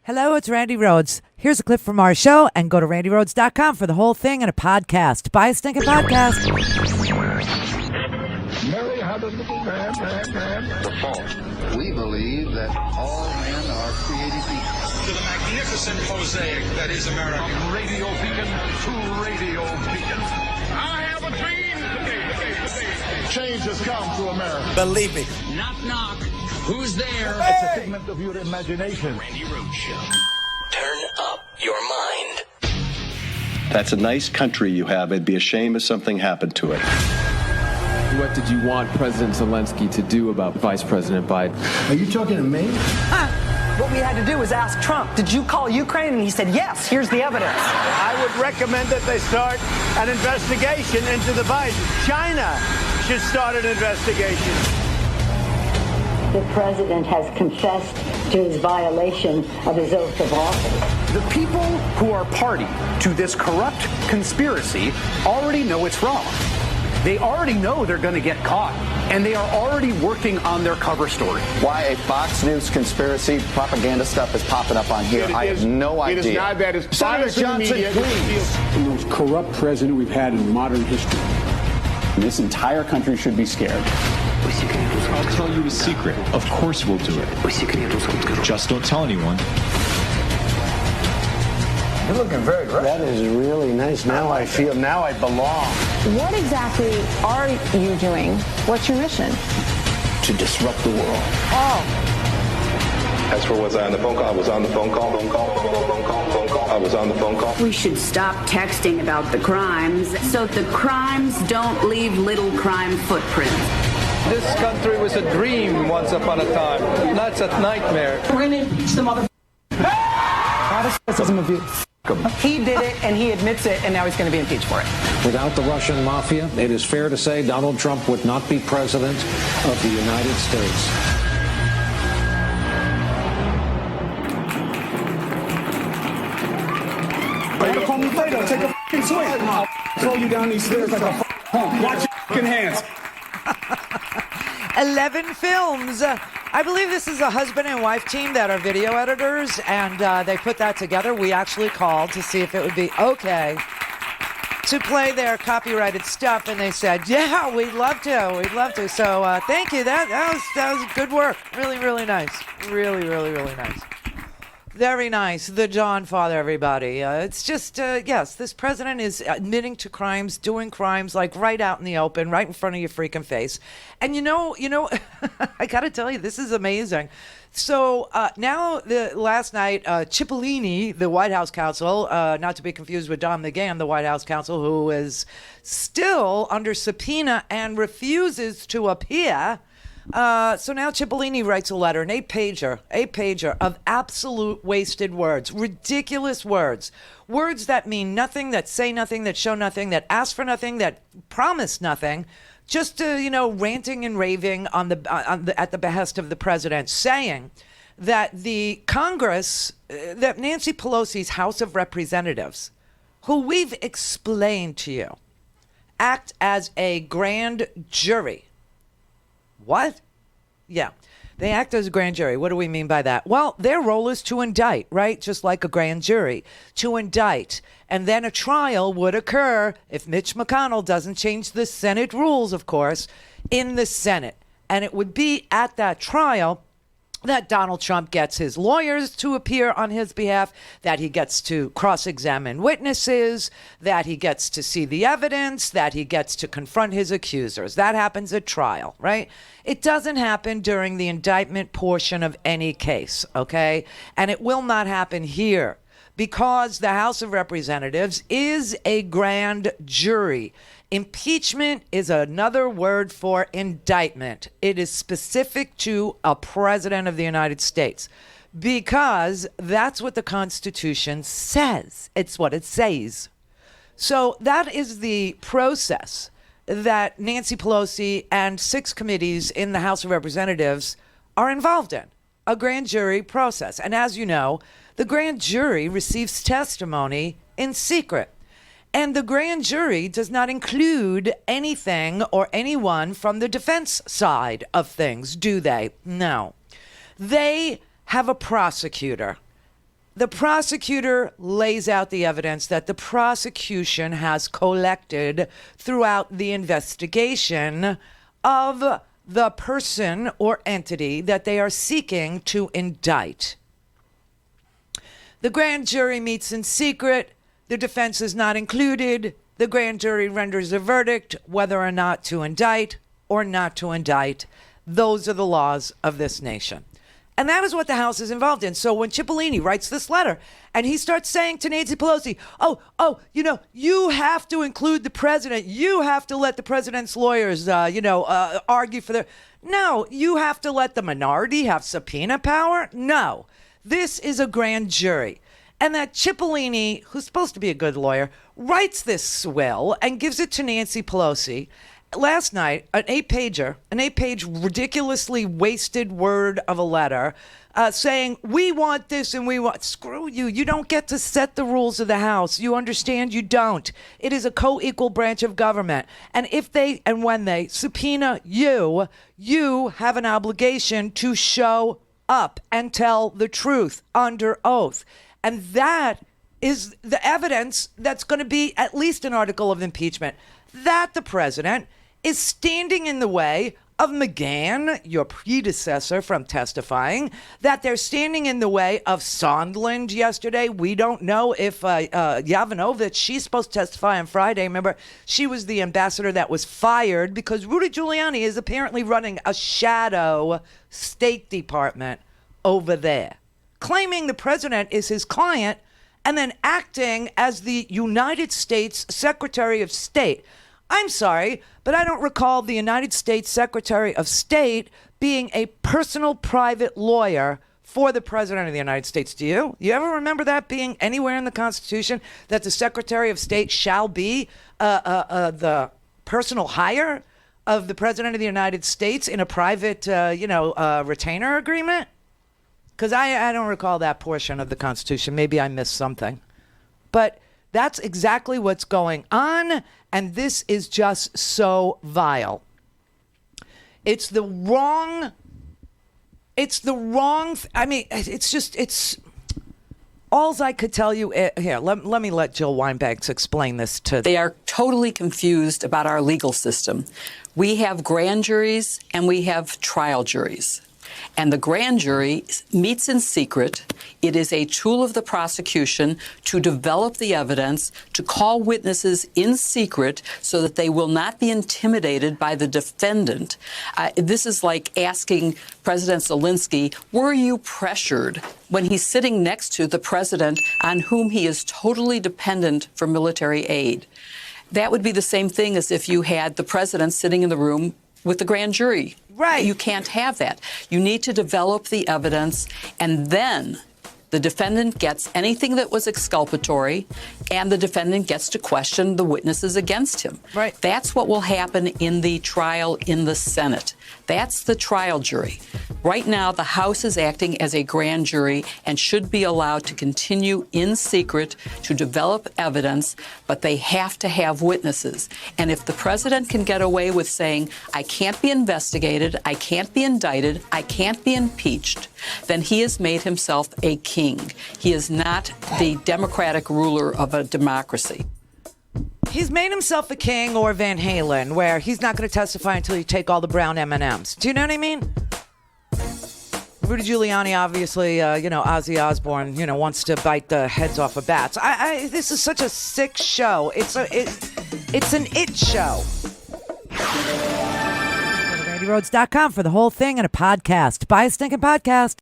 Hello, it's Randi Rhodes. Here's a clip from our show, and go to randyrhodes.com for the whole thing and a podcast. Buy a stinking podcast. Mary had a little man. The fall. We believe that all men are created equal. To the magnificent mosaic that is America. From radio beacon to radio beacon. I have a dream today. Change has come to America. Believe me. Knock, knock. Who's there? It's a figment of your imagination. Randi Rhodes Show. Turn up your mind. That's a nice country you have. It'd be a shame if something happened to it. What did you want President Zelensky to do about Vice President Biden? Are you talking to me? What we had to do was ask Trump, did you call Ukraine? And he said, yes, here's the evidence. I would recommend that they start an investigation into the Biden. China should start an investigation. The president has confessed to his violation of his oath of office. The people who are party to this corrupt conspiracy already know it's wrong. They already know they're going to get caught, and they are already working on their cover story. Why a Fox News conspiracy propaganda stuff is popping up on here, I have no idea. It is not that. It's Senator Johnson, please. The most corrupt president we've had in modern history. This entire country should be scared. I'll tell you a secret. Of course we'll do it. Just don't tell anyone. You're looking very great. That is really nice. Now I belong. What exactly are you doing? What's your mission? To disrupt the world. As for was I on the phone call? I was on the phone call. I was on the phone call. We should stop texting about the crimes so the crimes don't leave little crime footprints. This country was a dream once upon a time. That's a nightmare. We're going to impeach the mother. He did it, and he admits it, and now he's going to be impeached for it. Without the Russian mafia, it is fair to say Donald Trump would not be president of the United States. Take a f***ing swing. I'll throw you down these stairs like a punk. Watch your f***ing hands. 11 films. I believe this is a husband and wife team that are video editors, and they put that together. We actually called to see if it would be okay to play their copyrighted stuff, and they said, yeah, we'd love to. So thank you. That was good work. Really, really nice. Really, really, really nice. Very nice. The John Father, everybody. It's just, yes, this president is admitting to crimes, doing crimes, like right out in the open, right in front of your freaking face. And you know, I got to tell you, this is amazing. So now, last night, Cipollini, the White House counsel, not to be confused with Don McGahn, the White House counsel, who is still under subpoena and refuses to appear. So now Cipollini writes a letter, an eight-pager of absolute wasted words, ridiculous words that mean nothing, that say nothing, that show nothing, that ask for nothing, that promise nothing, just ranting and raving at the behest of the president, saying that the Congress, that Nancy Pelosi's House of Representatives, who we've explained to you, act as a grand jury. What? Yeah. They act as a grand jury. What do we mean by that? Well, their role is to indict, right? Just like a grand jury, to indict. And then a trial would occur if Mitch McConnell doesn't change the Senate rules, of course, in the Senate. And it would be at that trial that Donald Trump gets his lawyers to appear on his behalf, that he gets to cross-examine witnesses, that he gets to see the evidence, that he gets to confront his accusers. That happens at trial, right? It doesn't happen during the indictment portion of any case, okay? And it will not happen here because the House of Representatives is a grand jury. Impeachment is another word for indictment. It is specific to a president of the United States because that's what the Constitution says. It's what it says. So that is the process that Nancy Pelosi and 6 committees in the House of Representatives are involved in, a grand jury process. And as you know, the grand jury receives testimony in secret. And the grand jury does not include anything or anyone from the defense side of things, do they? No. They have a prosecutor. the prosecutor lays out the evidence that the prosecution has collected throughout the investigation of the person or entity that they are seeking to indict. The grand jury meets in secret. The defense is not included. The grand jury renders a verdict whether or not to indict or not to indict. Those are the laws of this nation. And that is what the House is involved in. So when Cipollini writes this letter and he starts saying to Nancy Pelosi, you have to include the president. You have to let the president's lawyers, argue for their... No, you have to let the minority have subpoena power? No. This is a grand jury. And that Cipollini, who's supposed to be a good lawyer, writes this will and gives it to Nancy Pelosi. Last night, an 8-page ridiculously wasted word of a letter saying, we want this and we want... Screw you. You don't get to set the rules of the House. You understand? You don't. It is a co-equal branch of government. And if they and when they subpoena you, you have an obligation to show up and tell the truth under oath. And that is the evidence that's going to be at least an article of impeachment. That the president is standing in the way of McGahn, your predecessor, from testifying, that they're standing in the way of Sondland yesterday. We don't know if Yovanovitch, she's supposed to testify on Friday. Remember, she was the ambassador that was fired because Rudy Giuliani is apparently running a shadow State Department over there, claiming the president is his client and then acting as the United States Secretary of State. I'm sorry, but I don't recall the United States Secretary of State being a personal private lawyer for the President of the United States. Do you? You ever remember that being anywhere in the Constitution, that the Secretary of State shall be the personal hire of the President of the United States in a private, retainer agreement? Because I don't recall that portion of the Constitution. Maybe I missed something. But that's exactly what's going on, and this is just so vile. It's all I could tell you. Here, let me let Jill Wine-Banks explain this to them. They are totally confused about our legal system. We have grand juries and we have trial juries. And the grand jury meets in secret. It is a tool of the prosecution to develop the evidence, to call witnesses in secret so that they will not be intimidated by the defendant. This is like asking President Zelensky, were you pressured when he's sitting next to the president on whom he is totally dependent for military aid? That would be the same thing as if you had the president sitting in the room with the grand jury. Right. You can't have that. You need to develop the evidence, and then the defendant gets anything that was exculpatory, and the defendant gets to question the witnesses against him. Right. That's what will happen in the trial in the Senate. That's the trial jury. Right now, the House is acting as a grand jury and should be allowed to continue in secret to develop evidence, but they have to have witnesses. And if the president can get away with saying, I can't be investigated, I can't be indicted, I can't be impeached, then he has made himself a king. He is not the democratic ruler of a democracy. He's made himself a king, or Van Halen, where he's not going to testify until you take all the brown M&Ms. Do you know what I mean? Rudy Giuliani, obviously, Ozzy Osbourne, wants to bite the heads off of bats. This is such a sick show. It's an it show. Go to RandiRhodes.com for the whole thing and a podcast. Buy a stinking podcast.